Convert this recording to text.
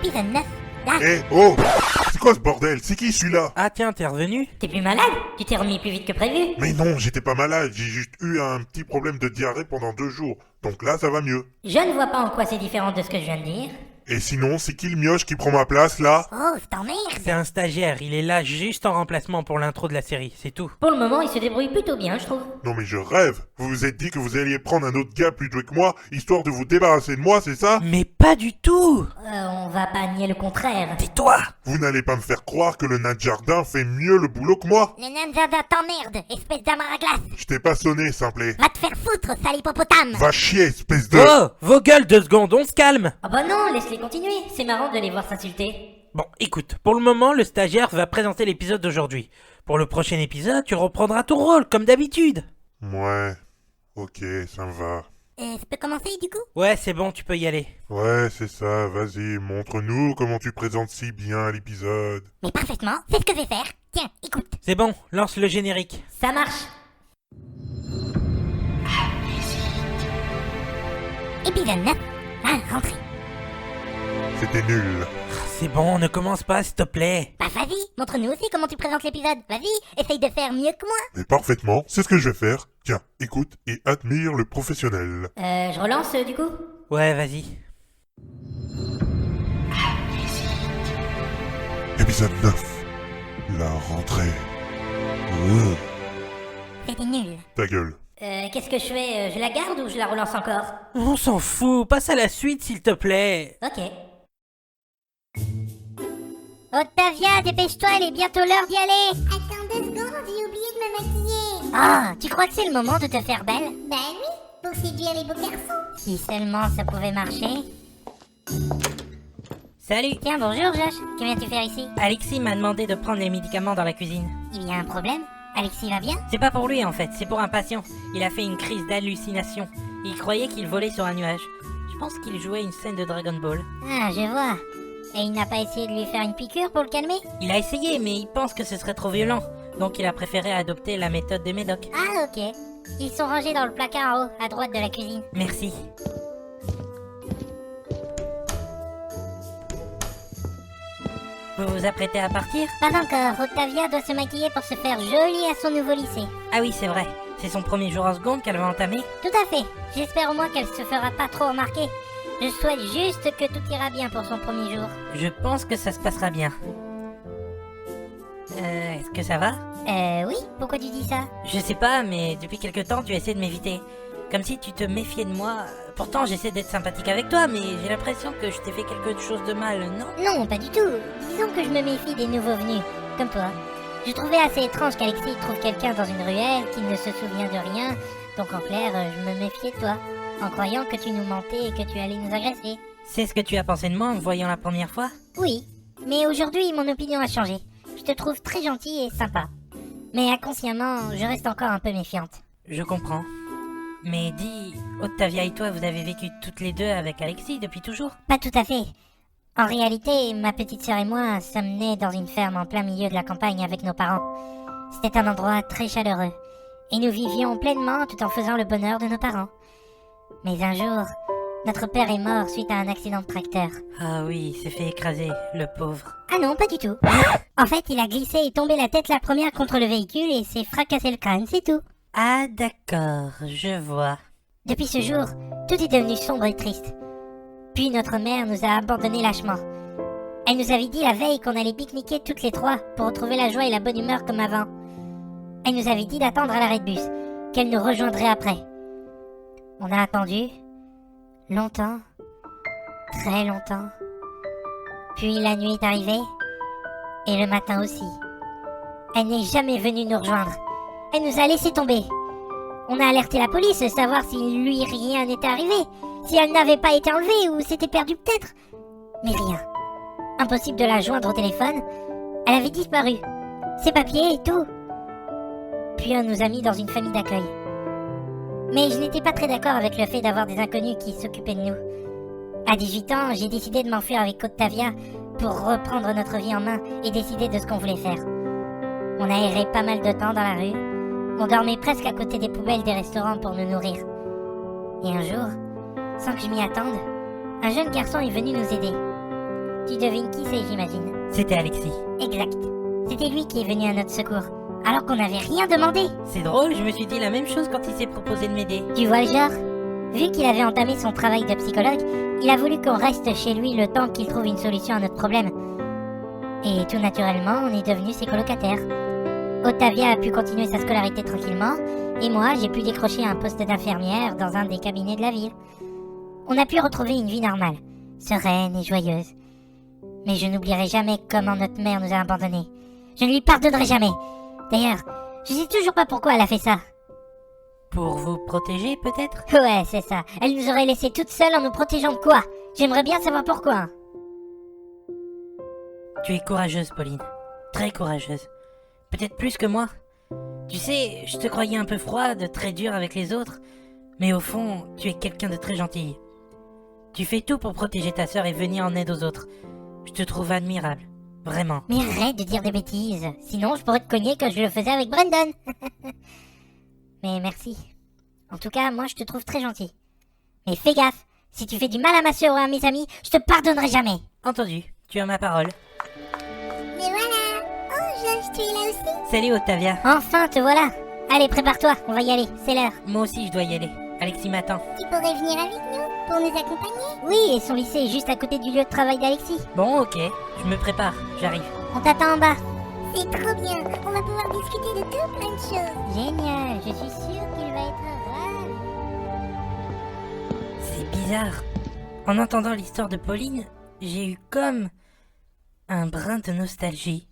Épisode 9. Là, Eh, oh! C'est quoi ce bordel? C'est qui celui-là? Ah tiens, t'es revenu? t'es plus malade? Tu t'es remis plus vite que prévu? Mais non, j'étais pas malade, j'ai juste eu un petit problème de diarrhée pendant 2 jours. Donc là, ça va mieux. Je ne vois pas en quoi c'est différent de ce que je viens de dire. Et sinon, c'est qui le mioche qui prend ma place là? Oh, je t'emmerde. C'est un stagiaire, il est là juste en remplacement pour l'intro de la série, c'est tout. Pour le moment, il se débrouille plutôt bien, je trouve. Non mais je rêve. Vous vous êtes dit que vous alliez prendre un autre gars plus doué que moi, histoire de vous débarrasser de moi, c'est ça? Mais pas du tout! On va pas nier le contraire. Tais-toi! Vous n'allez pas me faire croire que le nain de jardin fait mieux le boulot que moi? Le ninja t'emmerde, espèce d'amarre à glace. Je t'ai pas sonné, simplet. Va te faire foutre, sale hippopotame. Va chier, espèce de... Oh! Vos gueules 2 secondes, on se calme! Oh bah non, laisse-les continuer. C'est marrant de les voir s'insulter. Bon, écoute, pour le moment, le stagiaire va présenter l'épisode d'aujourd'hui. Pour le prochain épisode, tu reprendras ton rôle, comme d'habitude. Ouais, ok, ça me va. Ça peut commencer du coup? Ouais, c'est bon, tu peux y aller. Ouais, c'est ça, vas-y, montre-nous comment tu présentes si bien l'épisode. Mais parfaitement, c'est ce que je vais faire. Tiens, écoute. C'est bon, lance le générique. Ça marche. Épisode 9. La rentrée. C'était nul. C'est bon, ne commence pas, s'il te plaît. Bah vas-y, montre-nous aussi comment tu présentes l'épisode. Vas-y, essaye de faire mieux que moi. Mais parfaitement, c'est ce que je vais faire. Tiens, écoute et admire le professionnel. Je relance du coup? Ouais, vas-y. Épisode 9. La rentrée. C'était nul. Ta gueule. Qu'est-ce que je fais? Je la garde ou je la relance encore? On s'en fout, passe à la suite, s'il te plaît. Ok. Octavia, dépêche-toi, il est bientôt l'heure d'y aller. Attends 2 secondes, j'ai oublié de me maquiller. Ah, tu crois que c'est le moment de te faire belle? Ben oui, pour séduire les beaux garçons. Si seulement ça pouvait marcher. Salut. Tiens, bonjour Josh, que viens-tu faire ici? Alexis m'a demandé de prendre les médicaments dans la cuisine. Il y a un problème? Alexis va bien? C'est pas pour lui en fait, c'est pour un patient. Il a fait une crise d'hallucination. Il croyait qu'il volait sur un nuage. Je pense qu'il jouait une scène de Dragon Ball. Ah, je vois. Et il n'a pas essayé de lui faire une piqûre pour le calmer? Il a essayé, mais il pense que ce serait trop violent. Donc il a préféré adopter la méthode des médocs. Ah, ok. Ils sont rangés dans le placard en haut, à droite de la cuisine. Merci. Vous vous apprêtez à partir? Pas encore, Octavia doit se maquiller pour se faire jolie à son nouveau lycée. Ah oui, c'est vrai. C'est son premier jour en seconde qu'elle va entamer. Tout à fait. J'espère au moins qu'elle se fera pas trop remarquer. Je souhaite juste que tout ira bien pour son premier jour. Je pense que ça se passera bien. Est-ce que ça va? Oui, pourquoi tu dis ça? Je sais pas, mais depuis quelque temps, tu essaies de m'éviter. Comme si tu te méfiais de moi. Pourtant, j'essaie d'être sympathique avec toi, mais j'ai l'impression que je t'ai fait quelque chose de mal, non? Non, pas du tout. Disons que je me méfie des nouveaux venus, comme toi. Je trouvais assez étrange qu'Alexis trouve quelqu'un dans une ruelle qui ne se souvient de rien. Donc en clair, je me méfiais de toi, en croyant que tu nous mentais et que tu allais nous agresser. C'est ce que tu as pensé de moi en me voyant la première fois? Oui, mais aujourd'hui, mon opinion a changé. Je te trouve très gentil et sympa. Mais inconsciemment, je reste encore un peu méfiante. Je comprends. Mais dis, Octavia et toi, vous avez vécu toutes les deux avec Alexis depuis toujours? Pas tout à fait. En réalité, ma petite sœur et moi sommes nés dans une ferme en plein milieu de la campagne avec nos parents. C'était un endroit très chaleureux, et nous vivions pleinement tout en faisant le bonheur de nos parents. Mais un jour, notre père est mort suite à un accident de tracteur. Ah oui, il s'est fait écraser, le pauvre. Ah non, pas du tout. En fait, il a glissé et tombé la tête la première contre le véhicule et s'est fracassé le crâne, c'est tout. Ah d'accord, je vois. Depuis ce jour, tout est devenu sombre et triste. Puis notre mère nous a abandonnés lâchement. Elle nous avait dit la veille qu'on allait pique-niquer toutes les trois pour retrouver la joie et la bonne humeur comme avant. Elle nous avait dit d'attendre à l'arrêt de bus, qu'elle nous rejoindrait après. On a attendu, longtemps, très longtemps. Puis la nuit est arrivée, et le matin aussi. Elle n'est jamais venue nous rejoindre. Elle nous a laissé tomber. On a alerté la police, savoir si lui rien n'était arrivé, si elle n'avait pas été enlevée ou s'était perdue peut-être. Mais rien. Impossible de la joindre au téléphone. Elle avait disparu. Ses papiers et tout. Puis on nous a mis dans une famille d'accueil. Mais je n'étais pas très d'accord avec le fait d'avoir des inconnus qui s'occupaient de nous. À 18 ans, j'ai décidé de m'enfuir avec Octavia pour reprendre notre vie en main et décider de ce qu'on voulait faire. On a erré pas mal de temps dans la rue. On dormait presque à côté des poubelles des restaurants pour nous nourrir. Et un jour, sans que je m'y attende, un jeune garçon est venu nous aider. Tu devines qui c'est, j'imagine. C'était Alexis. Exact. C'était lui qui est venu à notre secours, alors qu'on n'avait rien demandé. C'est drôle, je me suis dit la même chose quand il s'est proposé de m'aider. Tu vois le genre? Vu qu'il avait entamé son travail de psychologue, il a voulu qu'on reste chez lui le temps qu'il trouve une solution à notre problème. Et tout naturellement, on est devenus ses colocataires. Ottavia a pu continuer sa scolarité tranquillement, et moi, j'ai pu décrocher un poste d'infirmière dans un des cabinets de la ville. On a pu retrouver une vie normale, sereine et joyeuse. Mais je n'oublierai jamais comment notre mère nous a abandonnés. Je ne lui pardonnerai jamais. D'ailleurs, je sais toujours pas pourquoi elle a fait ça. Pour vous protéger, peut-être? Ouais, c'est ça. Elle nous aurait laissés toutes seules en nous protégeant de quoi? J'aimerais bien savoir pourquoi. Tu es courageuse, Pauline. Très courageuse. Peut-être plus que moi. Tu sais, je te croyais un peu froide, très dure avec les autres, mais au fond, tu es quelqu'un de très gentil. Tu fais tout pour protéger ta sœur et venir en aide aux autres. Je te trouve admirable. Vraiment. Mais arrête de dire des bêtises. Sinon, je pourrais te cogner que je le faisais avec Brandon. Mais merci. En tout cas, moi, je te trouve très gentil. Mais fais gaffe. Si tu fais du mal à ma sœur ou à mes amis, je te pardonnerai jamais. Entendu, tu as ma parole. Mais voilà. Oh, Josh, tu es là aussi? Salut Ottavia. Enfin, te voilà. Allez, prépare-toi. On va y aller. C'est l'heure. Moi aussi je dois y aller. Alexis m'attend. Tu pourrais venir avec nous pour nous accompagner? Oui, et son lycée est juste à côté du lieu de travail d'Alexis. Bon, ok, je me prépare, j'arrive. On t'attend en bas. C'est trop bien. On va pouvoir discuter de tout plein de choses. Génial. Je suis sûre qu'il va être ravi. C'est bizarre. En entendant l'histoire de Pauline, j'ai eu comme un brin de nostalgie.